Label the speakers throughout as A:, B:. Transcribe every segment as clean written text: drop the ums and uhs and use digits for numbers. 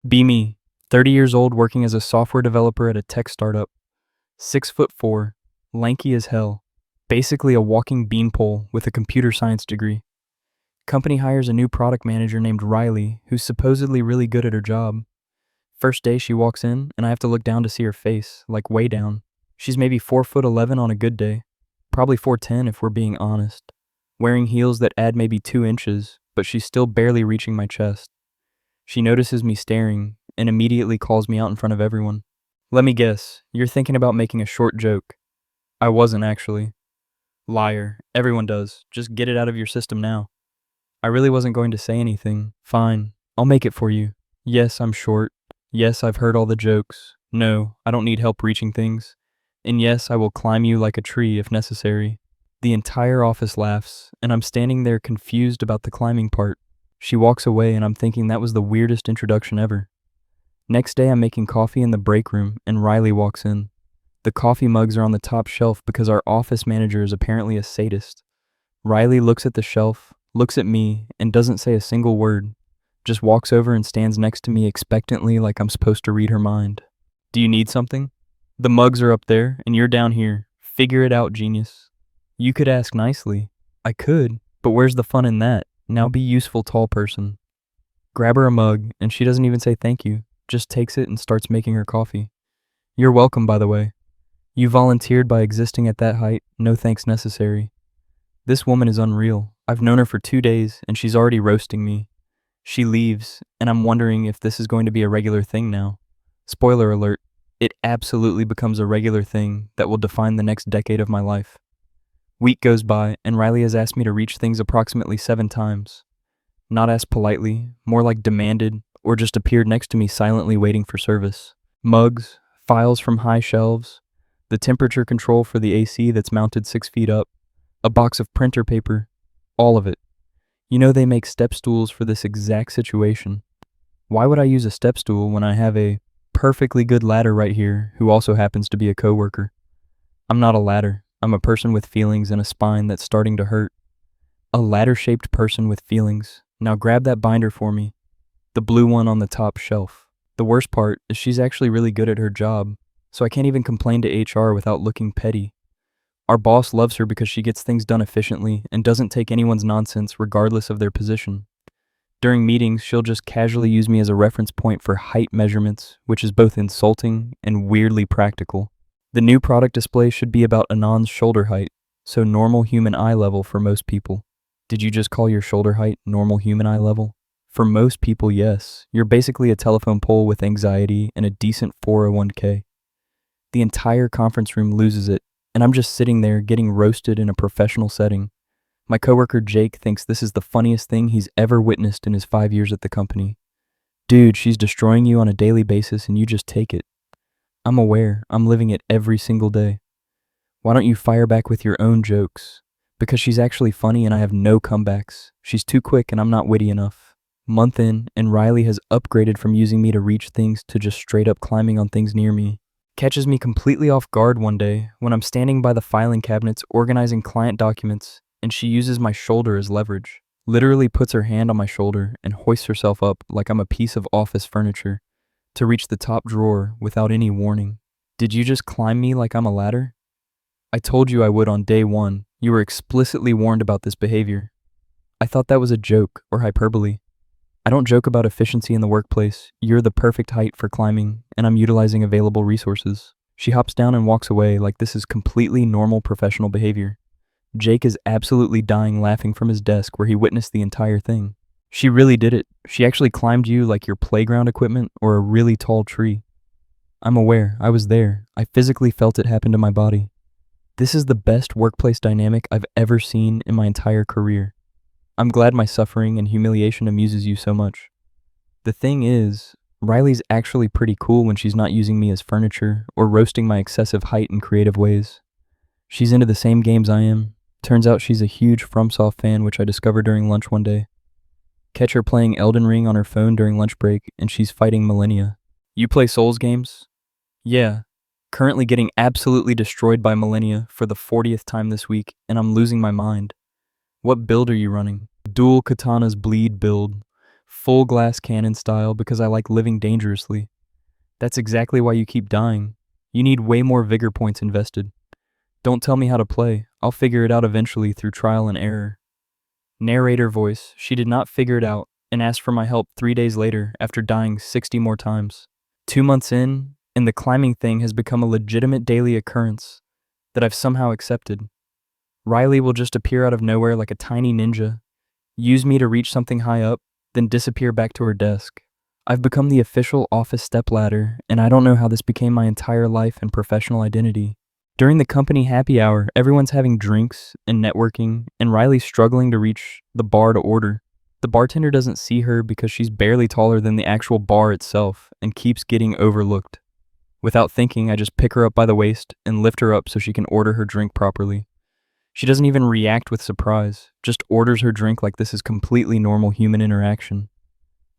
A: Be me, 30 years old working as a software developer at a tech startup, 6'4", lanky as hell, basically a walking beanpole with a computer science degree. Company hires a new product manager named Riley, who's supposedly really good at her job. First day she walks in, and I have to look down to see her face, like way down. She's maybe 4'11" on a good day, probably 4'10" if we're being honest. Wearing heels that add maybe 2 inches, but she's still barely reaching my chest. She notices me staring and immediately calls me out in front of everyone. Let me guess, you're thinking about making a short joke. I wasn't actually. Liar, everyone does. Just get it out of your system now. I really wasn't going to say anything. Fine, I'll make it for you. Yes, I'm short. Yes, I've heard all the jokes. No, I don't need help reaching things. And yes, I will climb you like a tree if necessary. The entire office laughs, and I'm standing there confused about the climbing part. She walks away, and I'm thinking that was the weirdest introduction ever. Next day, I'm making coffee in the break room, and Riley walks in. The coffee mugs are on the top shelf because our office manager is apparently a sadist. Riley looks at the shelf, looks at me, and doesn't say a single word. Just walks over and stands next to me expectantly like I'm supposed to read her mind. Do you need something? The mugs are up there, and you're down here. Figure it out, genius. You could ask nicely. I could, but where's the fun in that? Now be useful, tall person. Grab her a mug, and she doesn't even say thank you, just takes it and starts making her coffee. You're welcome, by the way. You volunteered by existing at that height, no thanks necessary. This woman is unreal. I've known her for 2 days, and she's already roasting me. She leaves, and I'm wondering if this is going to be a regular thing now. Spoiler alert, it absolutely becomes a regular thing that will define the next decade of my life. Week goes by, and Riley has asked me to reach things approximately 7 times. Not asked politely, more like demanded, or just appeared next to me silently waiting for service. Mugs, files from high shelves, the temperature control for the AC that's mounted 6 feet up, a box of printer paper, all of it. You know they make step stools for this exact situation. Why would I use a step stool when I have a perfectly good ladder right here who also happens to be a coworker? I'm not a ladder. I'm a person with feelings and a spine that's starting to hurt. A ladder-shaped person with feelings. Now grab that binder for me. The blue one on the top shelf. The worst part is she's actually really good at her job, so I can't even complain to HR without looking petty. Our boss loves her because she gets things done efficiently and doesn't take anyone's nonsense regardless of their position. During meetings, she'll just casually use me as a reference point for height measurements, which is both insulting and weirdly practical. The new product display should be about Anon's shoulder height, so normal human eye level for most people. Did you just call your shoulder height normal human eye level? For most people, yes. You're basically a telephone pole with anxiety and a decent 401k. The entire conference room loses it, and I'm just sitting there getting roasted in a professional setting. My coworker Jake thinks this is the funniest thing he's ever witnessed in his 5 years at the company. Dude, she's destroying you on a daily basis and you just take it. I'm aware, I'm living it every single day. Why don't you fire back with your own jokes? Because she's actually funny and I have no comebacks. She's too quick and I'm not witty enough. Month in, and Riley has upgraded from using me to reach things to just straight up climbing on things near me. Catches me completely off guard one day when I'm standing by the filing cabinets organizing client documents, and she uses my shoulder as leverage. Literally puts her hand on my shoulder and hoists herself up like I'm a piece of office furniture to reach the top drawer without any warning. Did you just climb me like I'm a ladder? I told you I would on day 1. You were explicitly warned about this behavior. I thought that was a joke or hyperbole. I don't joke about efficiency in the workplace. You're the perfect height for climbing, and I'm utilizing available resources. She hops down and walks away like this is completely normal professional behavior. Jake is absolutely dying laughing from his desk where he witnessed the entire thing. She really did it. She actually climbed you like your playground equipment or a really tall tree. I'm aware. I was there. I physically felt it happen to my body. This is the best workplace dynamic I've ever seen in my entire career. I'm glad my suffering and humiliation amuses you so much. The thing is, Riley's actually pretty cool when she's not using me as furniture or roasting my excessive height in creative ways. She's into the same games I am. Turns out she's a huge FromSoft fan, which I discovered during lunch one day. Catch her playing Elden Ring on her phone during lunch break, and she's fighting Millennia. You play Souls games? Yeah. Currently getting absolutely destroyed by Millennia for the 40th time this week, and I'm losing my mind. What build are you running? Dual Katanas Bleed build. Full glass cannon style because I like living dangerously. That's exactly why you keep dying. You need way more vigor points invested. Don't tell me how to play. I'll figure it out eventually through trial and error. Narrator voice, she did not figure it out and asked for my help 3 days later after dying 60 more times. 2 months in, and the climbing thing has become a legitimate daily occurrence that I've somehow accepted. Riley will just appear out of nowhere like a tiny ninja, use me to reach something high up, then disappear back to her desk. I've become the official office stepladder, and I don't know how this became my entire life and professional identity. During the company happy hour, everyone's having drinks and networking, and Riley's struggling to reach the bar to order. The bartender doesn't see her because she's barely taller than the actual bar itself and keeps getting overlooked. Without thinking, I just pick her up by the waist and lift her up so she can order her drink properly. She doesn't even react with surprise, just orders her drink like this is completely normal human interaction.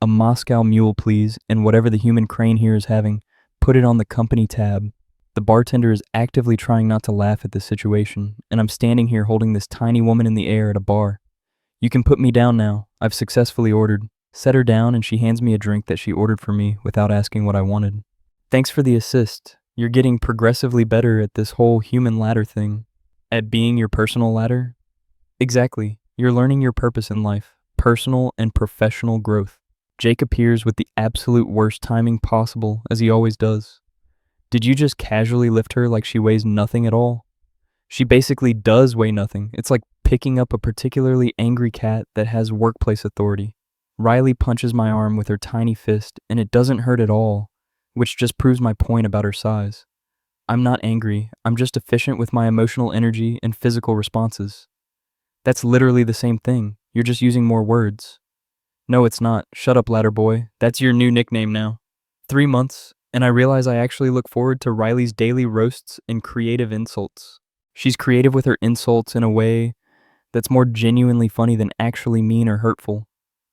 A: A Moscow mule, please, and whatever the human crane here is having, put it on the company tab. The bartender is actively trying not to laugh at this situation, and I'm standing here holding this tiny woman in the air at a bar. You can put me down now. I've successfully ordered. Set her down and she hands me a drink that she ordered for me without asking what I wanted. Thanks for the assist. You're getting progressively better at this whole human ladder thing. At being your personal ladder? Exactly. You're learning your purpose in life. Personal and professional growth. Jake appears with the absolute worst timing possible, as he always does. Did you just casually lift her like she weighs nothing at all? She basically does weigh nothing. It's like picking up a particularly angry cat that has workplace authority. Riley punches my arm with her tiny fist, and it doesn't hurt at all, which just proves my point about her size. I'm not angry. I'm just efficient with my emotional energy and physical responses. That's literally the same thing. You're just using more words. No, it's not. Shut up, ladder boy. That's your new nickname now. 3 months, and I realize I actually look forward to Riley's daily roasts and creative insults. She's creative with her insults in a way that's more genuinely funny than actually mean or hurtful.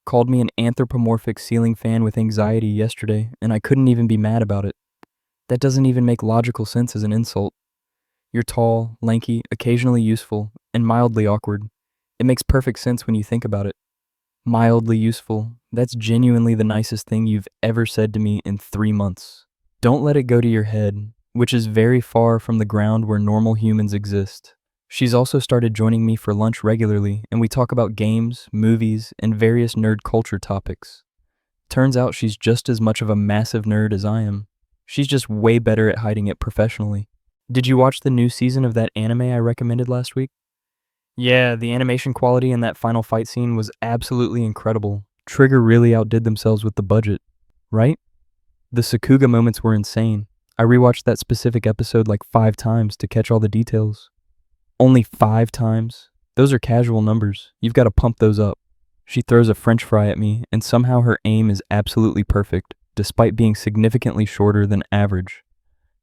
A: Called me an anthropomorphic ceiling fan with anxiety yesterday, and I couldn't even be mad about it. That doesn't even make logical sense as an insult. You're tall, lanky, occasionally useful, and mildly awkward. It makes perfect sense when you think about it. Mildly useful. That's genuinely the nicest thing you've ever said to me in 3 months. Don't let it go to your head, which is very far from the ground where normal humans exist. She's also started joining me for lunch regularly, and we talk about games, movies, and various nerd culture topics. Turns out she's just as much of a massive nerd as I am. She's just way better at hiding it professionally. Did you watch the new season of that anime I recommended last week? Yeah, the animation quality in that final fight scene was absolutely incredible. Trigger really outdid themselves with the budget, right? The Sakuga moments were insane. I rewatched that specific episode like 5 times to catch all the details. Only 5 times? Those are casual numbers. You've got to pump those up. She throws a french fry at me, and somehow her aim is absolutely perfect, despite being significantly shorter than average.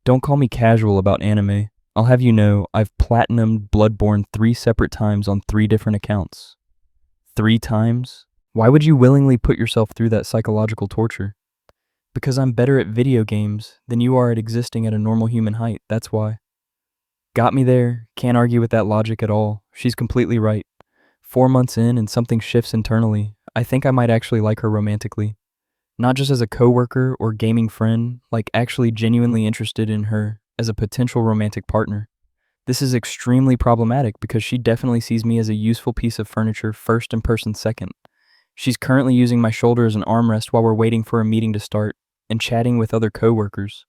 A: Don't call me casual about anime. I'll have you know, I've platinumed Bloodborne 3 separate times on 3 different accounts. 3 times? Why would you willingly put yourself through that psychological torture? Because I'm better at video games than you are at existing at a normal human height, that's why. Got me there, can't argue with that logic at all. She's completely right. 4 months in and something shifts internally. I think I might actually like her romantically. Not just as a coworker or gaming friend, like actually genuinely interested in her as a potential romantic partner. This is extremely problematic because she definitely sees me as a useful piece of furniture first and person second. She's currently using my shoulder as an armrest while we're waiting for a meeting to start and chatting with other coworkers.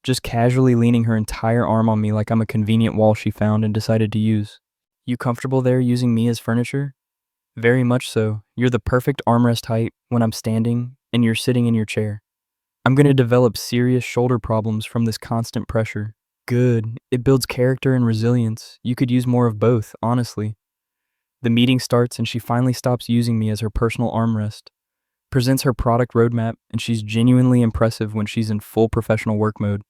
A: Just casually leaning her entire arm on me like I'm a convenient wall she found and decided to use. You comfortable there using me as furniture? Very much so. You're the perfect armrest height when I'm standing and you're sitting in your chair. I'm going to develop serious shoulder problems from this constant pressure. Good. It builds character and resilience. You could use more of both, honestly. The meeting starts and she finally stops using me as her personal armrest. Presents her product roadmap, and she's genuinely impressive when she's in full professional work mode.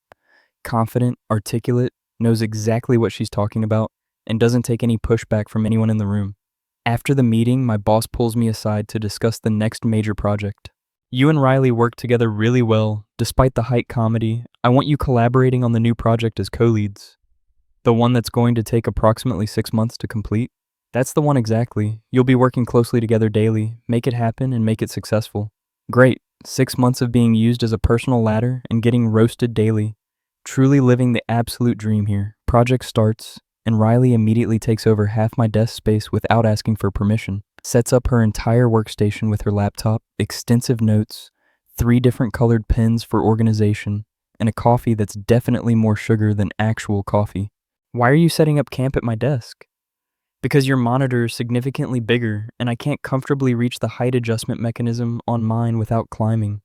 A: Confident, articulate, knows exactly what she's talking about, and doesn't take any pushback from anyone in the room. After the meeting, my boss pulls me aside to discuss the next major project. You and Riley work together really well, despite the height comedy. I want you collaborating on the new project as co-leads. The one that's going to take approximately 6 months to complete? That's the one exactly. You'll be working closely together daily, make it happen and make it successful. Great. 6 months of being used as a personal ladder and getting roasted daily. Truly living the absolute dream here. Project starts, and Riley immediately takes over half my desk space without asking for permission. Sets up her entire workstation with her laptop, extensive notes, 3 different colored pens for organization, and a coffee that's definitely more sugar than actual coffee. Why are you setting up camp at my desk? Because your monitor is significantly bigger, and I can't comfortably reach the height adjustment mechanism on mine without climbing.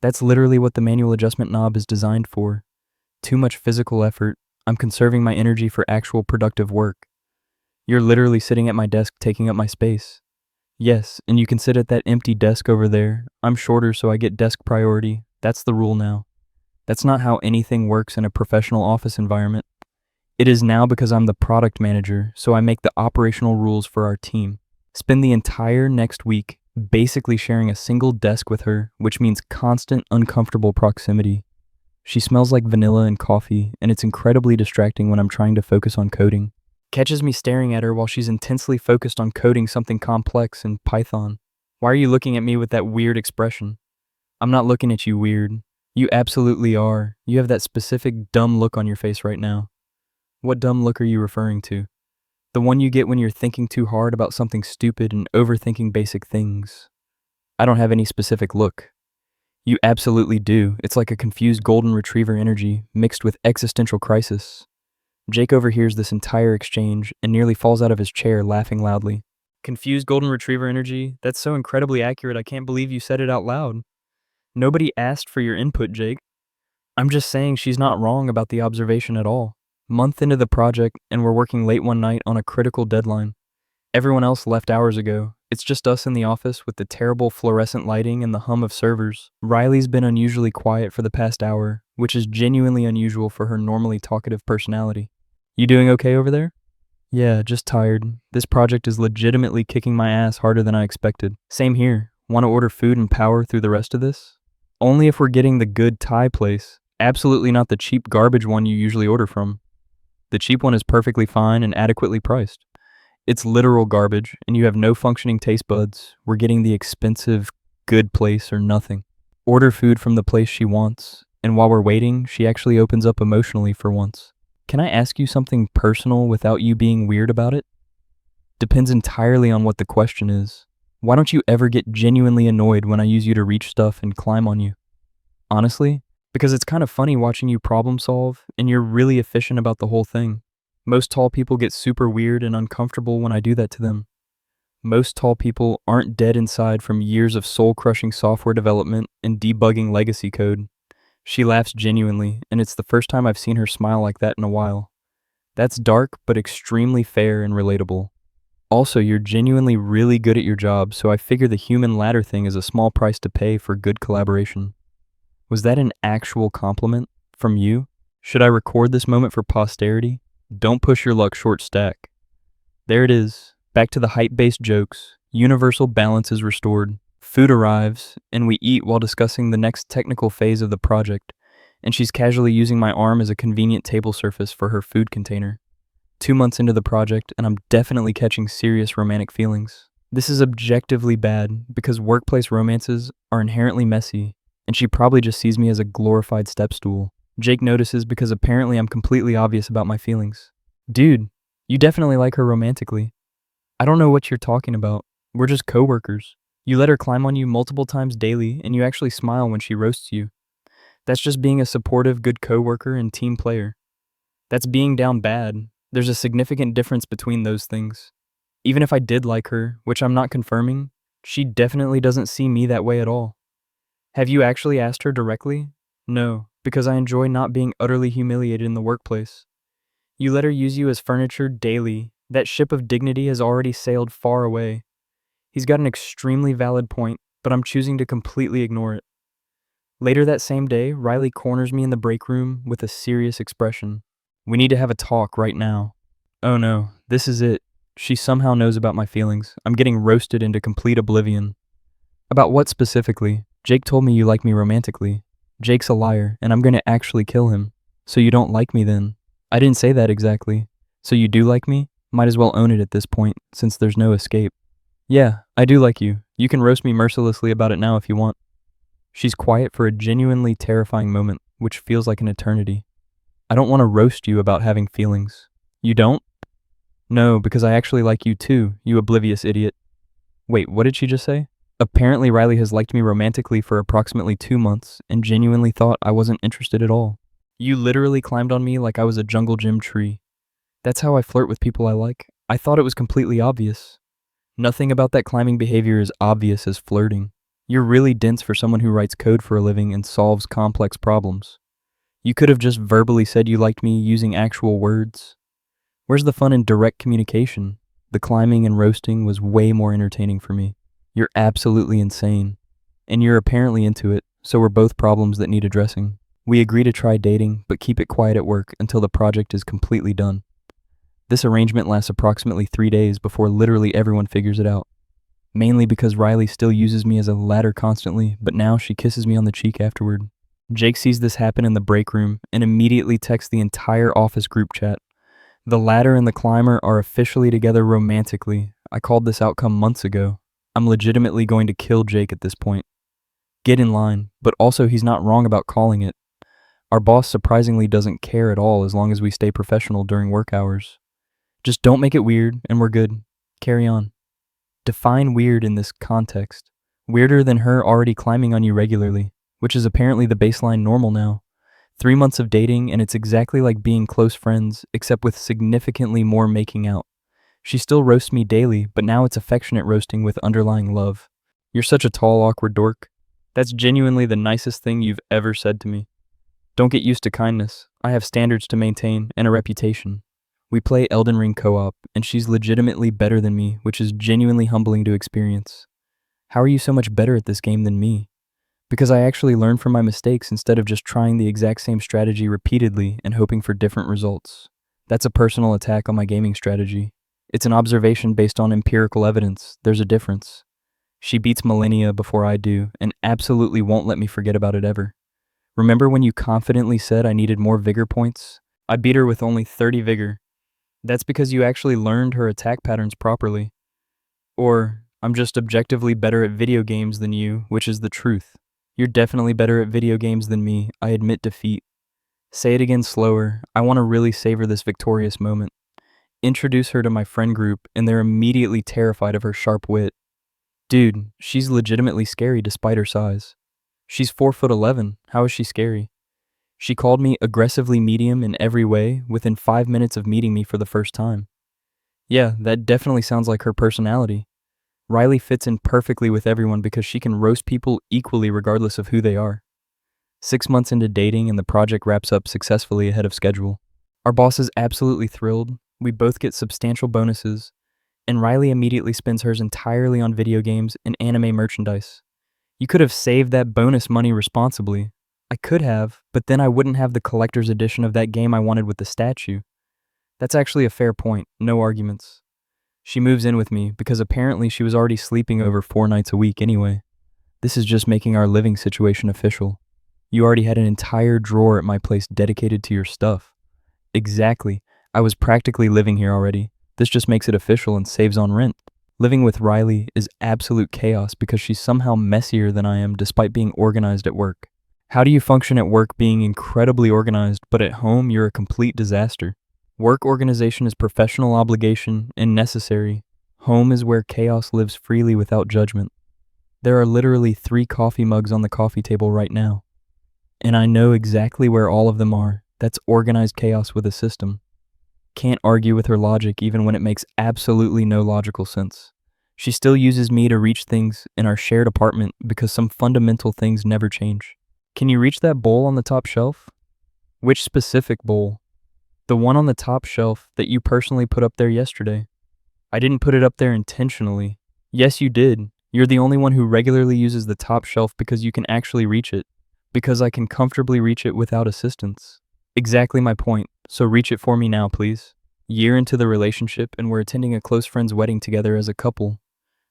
A: That's literally what the manual adjustment knob is designed for. Too much physical effort. I'm conserving my energy for actual productive work. You're literally sitting at my desk taking up my space. Yes, and you can sit at that empty desk over there. I'm shorter, so I get desk priority. That's the rule now. That's not how anything works in a professional office environment. It is now because I'm the product manager, so I make the operational rules for our team. Spend the entire next week basically sharing a single desk with her, which means constant uncomfortable proximity. She smells like vanilla and coffee, and it's incredibly distracting when I'm trying to focus on coding. Catches me staring at her while she's intensely focused on coding something complex in Python. Why are you looking at me with that weird expression? I'm not looking at you weird. You absolutely are. You have that specific dumb look on your face right now. What dumb look are you referring to? The one you get when you're thinking too hard about something stupid and overthinking basic things. I don't have any specific look. You absolutely do. It's like a confused golden retriever energy mixed with existential crisis. Jake overhears this entire exchange and nearly falls out of his chair laughing loudly. Confused golden retriever energy? That's so incredibly accurate I can't believe you said it out loud. Nobody asked for your input, Jake. I'm just saying she's not wrong about the observation at all. Month into the project, and we're working late one night on a critical deadline. Everyone else left hours ago. It's just us in the office with the terrible fluorescent lighting and the hum of servers. Riley's been unusually quiet for the past hour, which is genuinely unusual for her normally talkative personality. You doing okay over there? Yeah, just tired. This project is legitimately kicking my ass harder than I expected. Same here. Want to order food and power through the rest of this? Only if we're getting the good Thai place. Absolutely not the cheap garbage one you usually order from. The cheap one is perfectly fine and adequately priced. It's literal garbage, and you have no functioning taste buds. We're getting the expensive, good place or nothing. Order food from the place she wants, and while we're waiting, she actually opens up emotionally for once. Can I ask you something personal without you being weird about it? Depends entirely on what the question is. Why don't you ever get genuinely annoyed when I use you to reach stuff and climb on you? Honestly? Because it's kind of funny watching you problem solve, and you're really efficient about the whole thing. Most tall people get super weird and uncomfortable when I do that to them. Most tall people aren't dead inside from years of soul-crushing software development and debugging legacy code. She laughs genuinely, and it's the first time I've seen her smile like that in a while. That's dark, but extremely fair and relatable. Also, you're genuinely really good at your job, so I figure the human ladder thing is a small price to pay for good collaboration. Was that an actual compliment from you? Should I record this moment for posterity? Don't push your luck short stack. There it is. Back to the hype-based jokes. Universal balance is restored. Food arrives, and we eat while discussing the next technical phase of the project, and she's casually using my arm as a convenient table surface for her food container. 2 months into the project, and I'm definitely catching serious romantic feelings. This is objectively bad, because workplace romances are inherently messy, and she probably just sees me as a glorified step stool. Jake notices because apparently I'm completely obvious about my feelings. Dude, you definitely like her romantically. I don't know what you're talking about. We're just coworkers. You let her climb on you multiple times daily, and you actually smile when she roasts you. That's just being a supportive, good coworker and team player. That's being down bad. There's a significant difference between those things. Even if I did like her, which I'm not confirming, she definitely doesn't see me that way at all. Have you actually asked her directly? No, because I enjoy not being utterly humiliated in the workplace. You let her use you as furniture daily. That ship of dignity has already sailed far away. He's got an extremely valid point, but I'm choosing to completely ignore it. Later that same day, Riley corners me in the break room with a serious expression. We need to have a talk right now. Oh no, this is it. She somehow knows about my feelings. I'm getting roasted into complete oblivion. About what specifically? Jake told me you like me romantically. Jake's a liar, and I'm going to actually kill him. So you don't like me then? I didn't say that exactly. So you do like me? Might as well own it at this point, since there's no escape. Yeah, I do like you. You can roast me mercilessly about it now if you want. She's quiet for a genuinely terrifying moment, which feels like an eternity. I don't want to roast you about having feelings. You don't? No, because I actually like you too, you oblivious idiot. Wait, what did she just say? Apparently Riley has liked me romantically for approximately 2 months and genuinely thought I wasn't interested at all. You literally climbed on me like I was a jungle gym tree. That's how I flirt with people I like. I thought it was completely obvious. Nothing about that climbing behavior is obvious as flirting. You're really dense for someone who writes code for a living and solves complex problems. You could have just verbally said you liked me using actual words. Where's the fun in direct communication? The climbing and roasting was way more entertaining for me. You're absolutely insane. And you're apparently into it, so we're both problems that need addressing. We agree to try dating, but keep it quiet at work until the project is completely done. This arrangement lasts approximately 3 days before literally everyone figures it out. Mainly because Riley still uses me as a ladder constantly, but now she kisses me on the cheek afterward. Jake sees this happen in the break room and immediately texts the entire office group chat. The ladder and the climber are officially together romantically. I called this outcome months ago. I'm legitimately going to kill Jake at this point. Get in line, but also he's not wrong about calling it. Our boss surprisingly doesn't care at all as long as we stay professional during work hours. Just don't make it weird and we're good. Carry on. Define weird in this context. Weirder than her already climbing on you regularly, which is apparently the baseline normal now. 3 months of dating and it's exactly like being close friends, except with significantly more making out. She still roasts me daily, but now it's affectionate roasting with underlying love. You're such a tall, awkward dork. That's genuinely the nicest thing you've ever said to me. Don't get used to kindness. I have standards to maintain and a reputation. We play Elden Ring co-op, and she's legitimately better than me, which is genuinely humbling to experience. How are you so much better at this game than me? Because I actually learn from my mistakes instead of just trying the exact same strategy repeatedly and hoping for different results. That's a personal attack on my gaming strategy. It's an observation based on empirical evidence. There's a difference. She beats millennia before I do, and absolutely won't let me forget about it ever. Remember when you confidently said I needed more vigor points? I beat her with only 30 vigor. That's because you actually learned her attack patterns properly. Or, I'm just objectively better at video games than you, which is the truth. You're definitely better at video games than me. I admit defeat. Say it again slower. I want to really savor this victorious moment. Introduce her to my friend group, and they're immediately terrified of her sharp wit. Dude, she's legitimately scary despite her size. She's 4'11". How is she scary? She called me aggressively medium in every way within 5 minutes of meeting me for the first time. Yeah, that definitely sounds like her personality. Riley fits in perfectly with everyone because she can roast people equally regardless of who they are. 6 months into dating and the project wraps up successfully ahead of schedule. Our boss is absolutely thrilled. We both get substantial bonuses, and Riley immediately spends hers entirely on video games and anime merchandise. You could have saved that bonus money responsibly. I could have, but then I wouldn't have the collector's edition of that game I wanted with the statue. That's actually a fair point, no arguments. She moves in with me because apparently she was already sleeping over 4 nights a week anyway. This is just making our living situation official. You already had an entire drawer at my place dedicated to your stuff. Exactly. I was practically living here already. This just makes it official and saves on rent. Living with Riley is absolute chaos because she's somehow messier than I am despite being organized at work. How do you function at work being incredibly organized, but at home you're a complete disaster? Work organization is professional obligation and necessary. Home is where chaos lives freely without judgment. There are literally 3 coffee mugs on the coffee table right now. And I know exactly where all of them are. That's organized chaos with a system. Can't argue with her logic even when it makes absolutely no logical sense. She still uses me to reach things in our shared apartment because some fundamental things never change. Can you reach that bowl on the top shelf? Which specific bowl? The one on the top shelf that you personally put up there yesterday. I didn't put it up there intentionally. Yes, you did. You're the only one who regularly uses the top shelf because you can actually reach it. Because I can comfortably reach it without assistance. Exactly my point, so reach it for me now, please. Year into the relationship and we're attending a close friend's wedding together as a couple.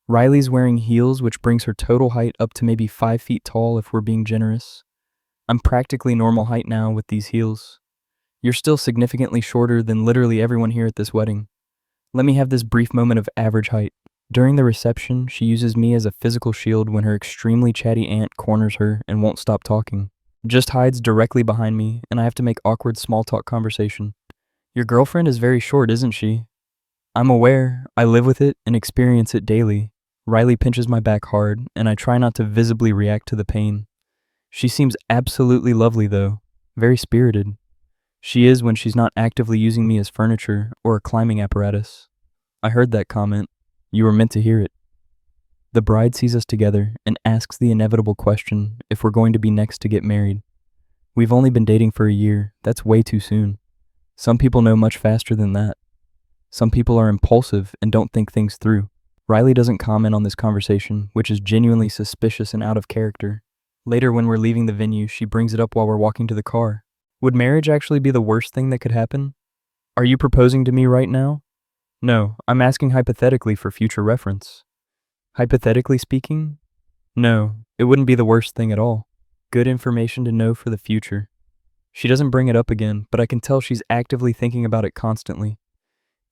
A: Riley's wearing heels, which brings her total height up to maybe 5 feet tall if we're being generous. I'm practically normal height now with these heels. You're still significantly shorter than literally everyone here at this wedding. Let me have this brief moment of average height. During the reception, she uses me as a physical shield when her extremely chatty aunt corners her and won't stop talking. Just hides directly behind me, and I have to make awkward small talk conversation. Your girlfriend is very short, isn't she? I'm aware, I live with it and experience it daily. Riley pinches my back hard, and I try not to visibly react to the pain. She seems absolutely lovely, though, very spirited. She is when she's not actively using me as furniture or a climbing apparatus. I heard that comment. You were meant to hear it. The bride sees us together and asks the inevitable question if we're going to be next to get married. We've only been dating for a year. That's way too soon. Some people know much faster than that. Some people are impulsive and don't think things through. Riley doesn't comment on this conversation, which is genuinely suspicious and out of character. Later, when we're leaving the venue, she brings it up while we're walking to the car. Would marriage actually be the worst thing that could happen? Are you proposing to me right now? No, I'm asking hypothetically for future reference. Hypothetically speaking? No, it wouldn't be the worst thing at all. Good information to know for the future. She doesn't bring it up again, but I can tell she's actively thinking about it constantly.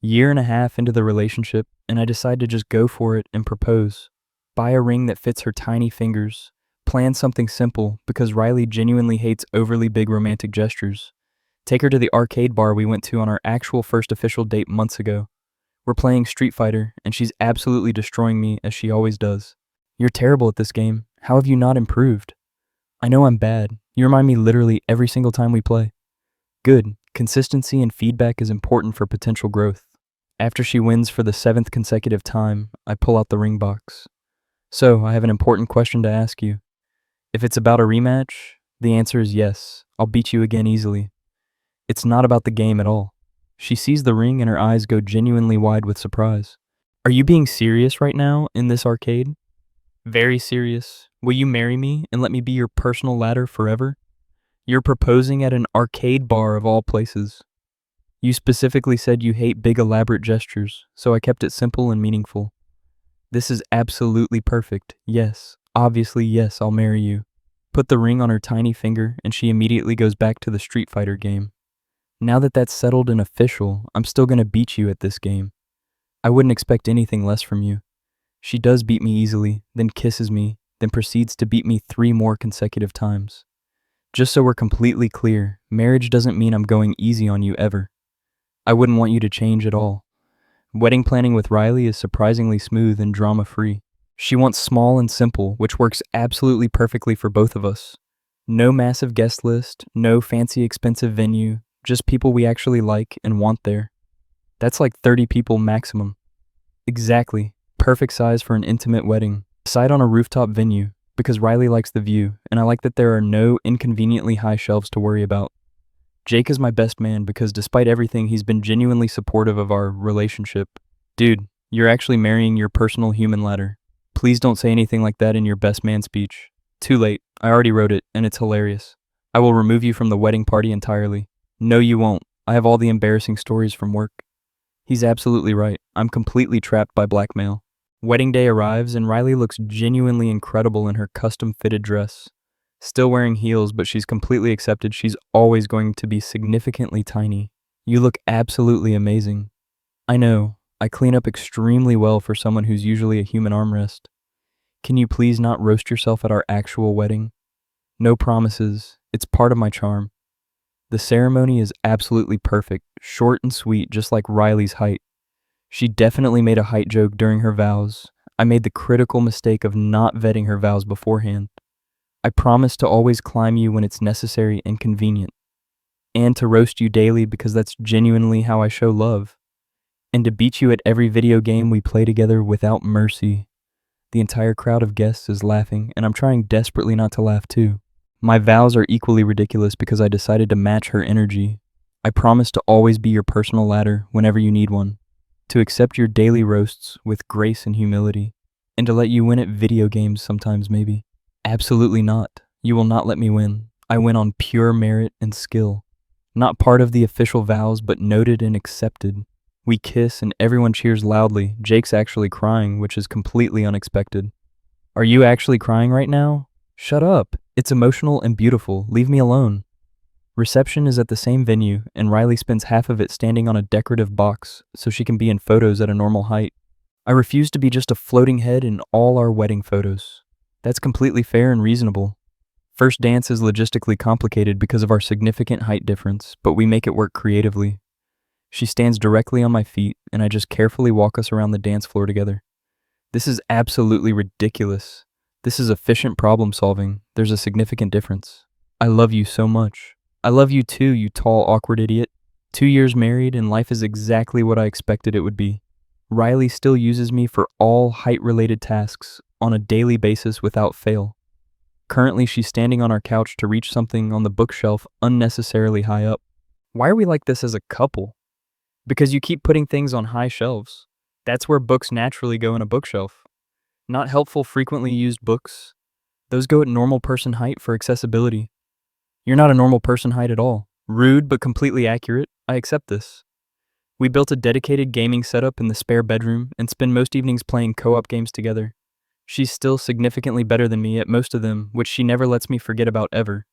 A: Year and a half into the relationship, and I decide to just go for it and propose. Buy a ring that fits her tiny fingers. Plan something simple because Riley genuinely hates overly big romantic gestures. Take her to the arcade bar we went to on our actual first official date months ago. We're playing Street Fighter, and she's absolutely destroying me as she always does. You're terrible at this game. How have you not improved? I know I'm bad. You remind me literally every single time we play. Good. Consistency and feedback is important for potential growth. After she wins for the 7th consecutive time, I pull out the ring box. So, I have an important question to ask you. If it's about a rematch, the answer is yes. I'll beat you again easily. It's not about the game at all. She sees the ring and her eyes go genuinely wide with surprise. Are you being serious right now in this arcade? Very serious. Will you marry me and let me be your personal ladder forever? You're proposing at an arcade bar of all places. You specifically said you hate big elaborate gestures, so I kept it simple and meaningful. This is absolutely perfect. Yes, obviously yes, I'll marry you. Put the ring on her tiny finger and she immediately goes back to the Street Fighter game. Now that that's settled and official, I'm still gonna beat you at this game. I wouldn't expect anything less from you. She does beat me easily, then kisses me, then proceeds to beat me 3 more consecutive times. Just so we're completely clear, marriage doesn't mean I'm going easy on you ever. I wouldn't want you to change at all. Wedding planning with Riley is surprisingly smooth and drama-free. She wants small and simple, which works absolutely perfectly for both of us. No massive guest list, no fancy expensive venue, just people we actually like and want there. That's like 30 people maximum. Exactly. Perfect size for an intimate wedding. Decide on a rooftop venue, because Riley likes the view, and I like that there are no inconveniently high shelves to worry about. Jake is my best man because despite everything, he's been genuinely supportive of our relationship. Dude, you're actually marrying your personal human ladder. Please don't say anything like that in your best man speech. Too late. I already wrote it, and it's hilarious. I will remove you from the wedding party entirely. No, you won't. I have all the embarrassing stories from work. He's absolutely right. I'm completely trapped by blackmail. Wedding day arrives, and Riley looks genuinely incredible in her custom-fitted dress. Still wearing heels, but she's completely accepted she's always going to be significantly tiny. You look absolutely amazing. I know, I clean up extremely well for someone who's usually a human armrest. Can you please not roast yourself at our actual wedding? No promises, it's part of my charm. The ceremony is absolutely perfect, short and sweet, just like Riley's height. She definitely made a height joke during her vows. I made the critical mistake of not vetting her vows beforehand. I promise to always climb you when it's necessary and convenient, and to roast you daily because that's genuinely how I show love, and to beat you at every video game we play together without mercy. The entire crowd of guests is laughing, and I'm trying desperately not to laugh too. My vows are equally ridiculous because I decided to match her energy. I promise to always be your personal ladder whenever you need one, to accept your daily roasts with grace and humility, and to let you win at video games sometimes maybe. Absolutely not. You will not let me win. I win on pure merit and skill. Not part of the official vows, but noted and accepted. We kiss and everyone cheers loudly. Jake's actually crying, which is completely unexpected. Are you actually crying right now? Shut up. It's emotional and beautiful. Leave me alone. Reception is at the same venue, and Riley spends half of it standing on a decorative box so she can be in photos at a normal height. I refuse to be just a floating head in all our wedding photos. That's completely fair and reasonable. First dance is logistically complicated because of our significant height difference, but we make it work creatively. She stands directly on my feet, and I just carefully walk us around the dance floor together. This is absolutely ridiculous. This is efficient problem solving. There's a significant difference. I love you so much. I love you too, you tall, awkward idiot. 2 years married, and life is exactly what I expected it would be. Riley still uses me for all height-related tasks on a daily basis without fail. Currently, she's standing on our couch to reach something on the bookshelf unnecessarily high up. Why are we like this as a couple? Because you keep putting things on high shelves. That's where books naturally go in a bookshelf. Not helpful, frequently used books. Those go at normal person height for accessibility. You're not a normal person height at all. Rude, but completely accurate. I accept this. We built a dedicated gaming setup in the spare bedroom and spend most evenings playing co-op games together. She's still significantly better than me at most of them, which she never lets me forget about ever.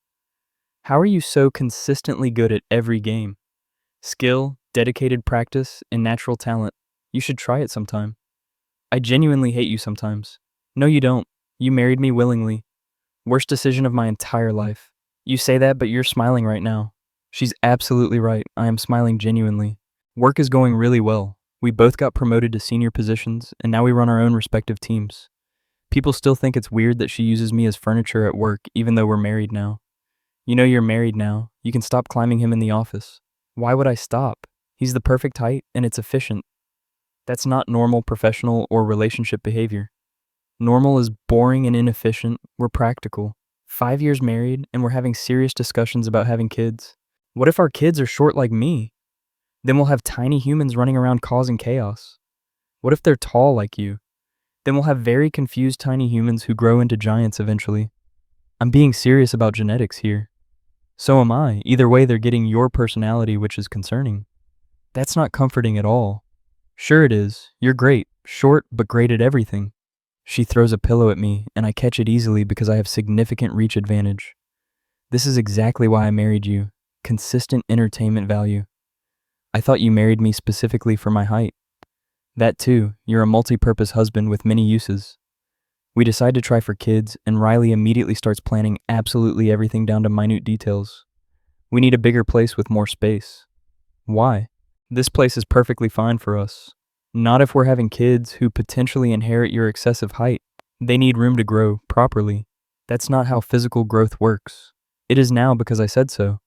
A: How are you so consistently good at every game? Skill, dedicated practice, and natural talent. You should try it sometime. I genuinely hate you sometimes. No, you don't. You married me willingly. Worst decision of my entire life. You say that, but you're smiling right now. She's absolutely right. I am smiling genuinely. Work is going really well. We both got promoted to senior positions, and now we run our own respective teams. People still think it's weird that she uses me as furniture at work, even though we're married now. You know you're married now. You can stop climbing him in the office. Why would I stop? He's the perfect height, and it's efficient. That's not normal professional or relationship behavior. Normal is boring and inefficient. We're practical. 5 years married, and we're having serious discussions about having kids. What if our kids are short like me? Then we'll have tiny humans running around causing chaos. What if they're tall like you? Then we'll have very confused tiny humans who grow into giants eventually. I'm being serious about genetics here. So am I. Either way, they're getting your personality, which is concerning. That's not comforting at all. Sure it is. You're great. Short, but great at everything. She throws a pillow at me, and I catch it easily because I have significant reach advantage. This is exactly why I married you. Consistent entertainment value. I thought you married me specifically for my height. That too, you're a multi-purpose husband with many uses. We decide to try for kids, and Riley immediately starts planning absolutely everything down to minute details. We need a bigger place with more space. Why? This place is perfectly fine for us. Not if we're having kids who potentially inherit your excessive height. They need room to grow properly. That's not how physical growth works. It is now because I said so.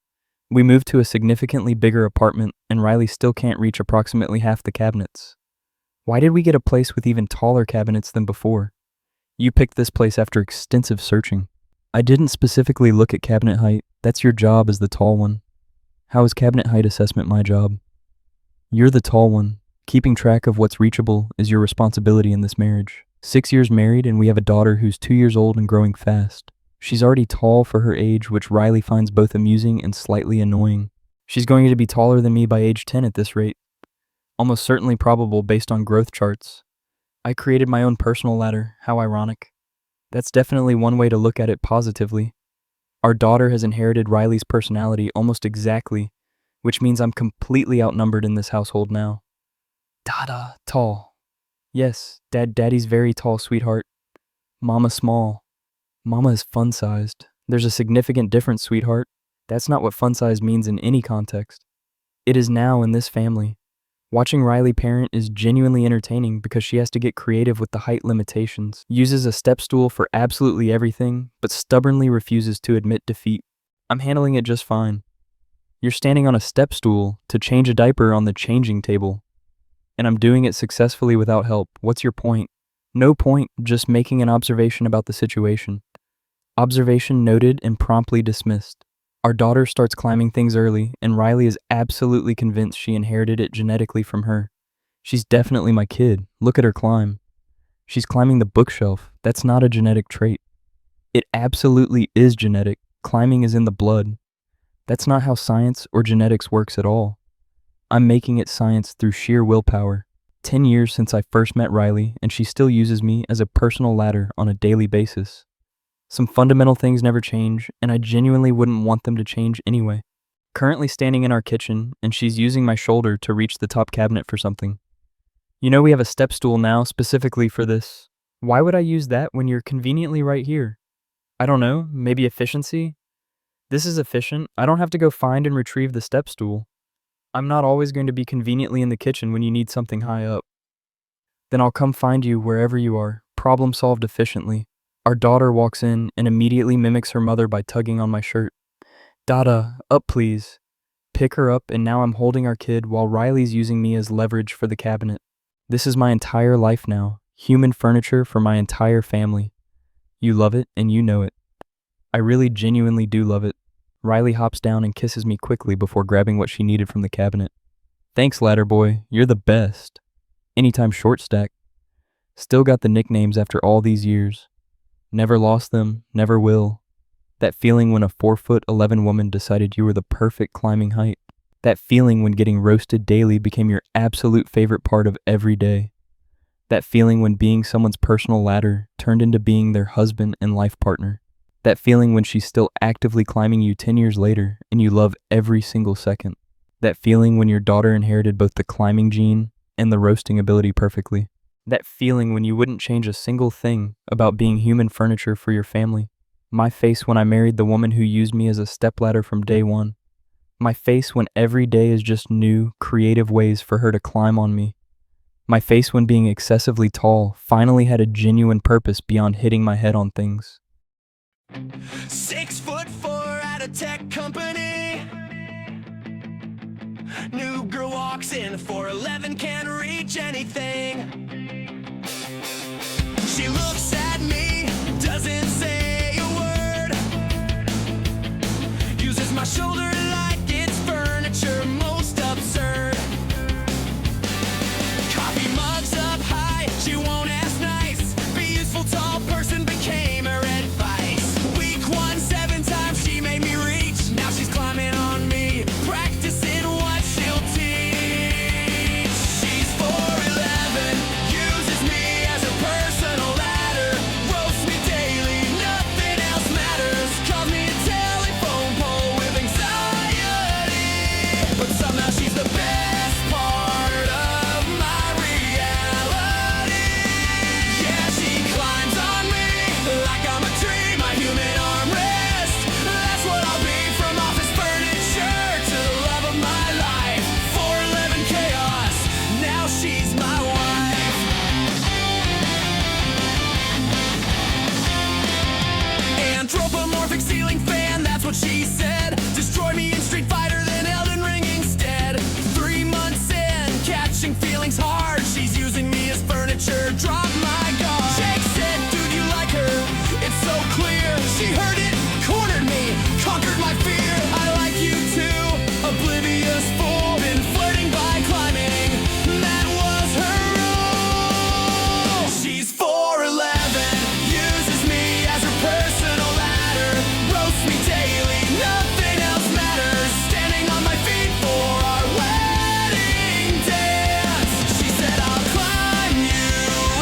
A: We moved to a significantly bigger apartment, and Riley still can't reach approximately half the cabinets. Why did we get a place with even taller cabinets than before? You picked this place after extensive searching. I didn't specifically look at cabinet height. That's your job as the tall one. How is cabinet height assessment my job? You're the tall one. Keeping track of what's reachable is your responsibility in this marriage. 6 years married, and we have a daughter who's 2 years old and growing fast. She's already tall for her age, which Riley finds both amusing and slightly annoying. She's going to be taller than me by age 10 at this rate. Almost certainly probable based on growth charts. I created my own personal ladder. How ironic. That's definitely one way to look at it positively. Our daughter has inherited Riley's personality almost exactly, which means I'm completely outnumbered in this household now. Dada, tall. Yes, Daddy's very tall, sweetheart. Mama small. Mama is fun-sized. There's a significant difference, sweetheart. That's not what fun-sized means in any context. It is now in this family. Watching Riley parent is genuinely entertaining because she has to get creative with the height limitations, uses a step stool for absolutely everything, but stubbornly refuses to admit defeat. I'm handling it just fine. You're standing on a step stool to change a diaper on the changing table. And I'm doing it successfully without help. What's your point? No point, just making an observation about the situation. Observation noted and promptly dismissed. Our daughter starts climbing things early, and Riley is absolutely convinced she inherited it genetically from her. She's definitely my kid. Look at her climb. She's climbing the bookshelf. That's not a genetic trait. It absolutely is genetic. Climbing is in the blood. That's not how science or genetics works at all. I'm making it science through sheer willpower. 10 years since I first met Riley, and she still uses me as a personal ladder on a daily basis. Some fundamental things never change, and I genuinely wouldn't want them to change anyway. Currently standing in our kitchen, and she's using my shoulder to reach the top cabinet for something. You know we have a step stool now specifically for this. Why would I use that when you're conveniently right here? I don't know, maybe efficiency? This is efficient. I don't have to go find and retrieve the step stool. I'm not always going to be conveniently in the kitchen when you need something high up. Then I'll come find you wherever you are. Problem solved efficiently. Our daughter walks in and immediately mimics her mother by tugging on my shirt. Dada, up please. Pick her up, and now I'm holding our kid while Riley's using me as leverage for the cabinet. This is my entire life now. Human furniture for my entire family. You love it and you know it. I really genuinely do love it. Riley hops down and kisses me quickly before grabbing what she needed from the cabinet. Thanks, ladder boy. You're the best. Anytime short stack. Still got the nicknames after all these years. Never lost them, never will. That feeling when a 4'11" woman decided you were the perfect climbing height. That feeling when getting roasted daily became your absolute favorite part of every day. That feeling when being someone's personal ladder turned into being their husband and life partner. That feeling when she's still actively climbing you 10 years later and you love every single second. That feeling when your daughter inherited both the climbing gene and the roasting ability perfectly. That feeling when you wouldn't change a single thing about being human furniture for your family. My face when I married the woman who used me as a stepladder from day one. My face when every day is just new, creative ways for her to climb on me. My face when being excessively tall finally had a genuine purpose beyond hitting my head on things.
B: 6'4" at a tech company. New girl walks in, 4'11" can't reach anything. She looks at me, doesn't say a word. Uses my shoulder like it's furniture, most absurd. Coffee mugs up high, she won't ask nice. Be useful, tall person became her advice. Week 1, 7 times she made me reach. Now she's climbing on me, practicing what she'll teach. She's 4'11", uses me as a personal ladder. Roasts me daily, nothing else matters. Calls me a telephone pole with anxiety. But somehow she's the best part of my reality. Yeah, she climbs on me like I'm a tree, my human armrest. That's what I'll be, from office furniture to the love of my life. 4'11" chaos, now she's my wife. Anthropomorphic ceiling fan, that's what she said. Destroy me in Street Fighter, then Elden Ring instead. 3 months in, catching feelings hard. She's using me as furniture, drop my guard. Jake said, dude, you like her, it's so clear. She heard it, cornered me, conquered my fear. I like you too, oblivious fool. Been flirting by climbing, that was her rule. She's 4'11", uses me as her personal ladder. Roasts me daily, nothing else matters. Standing on my feet for our wedding dance. She said, I'll climb you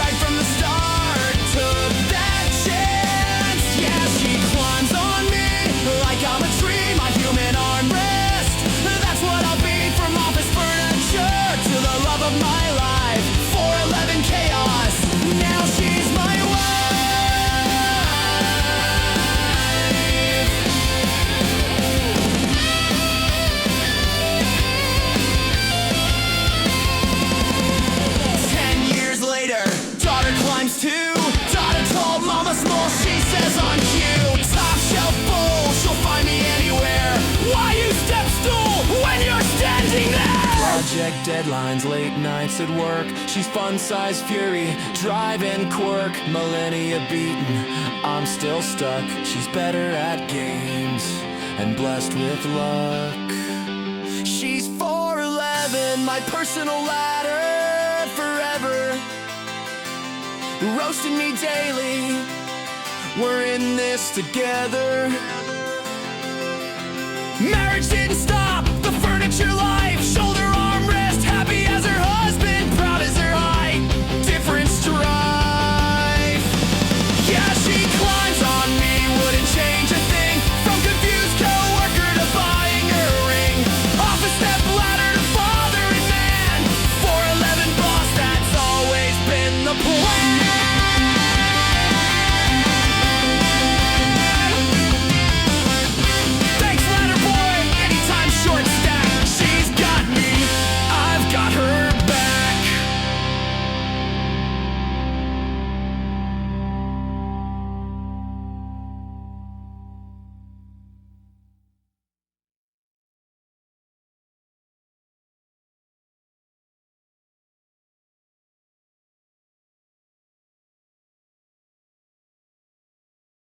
B: right from the start. Took that chance. Yeah, she climbs on me like I'm a tree, my human armrest. That's what I'll be, from office furniture to the love of my life. 4'11" chaos, now she's my wife. 10 years later, daughter climbs too. Daughter told mama small, she says on cue. Top shelf full, she'll find me anywhere. Why use step stool when you're standing there? Project deadlines, late nights at work. She's fun-size fury, drive-in quirk. Millennia beaten, I'm still stuck. She's better at games and blessed with luck. She's 4'11", my personal ladder forever. Roasting me daily, we're in this together. Marriage didn't start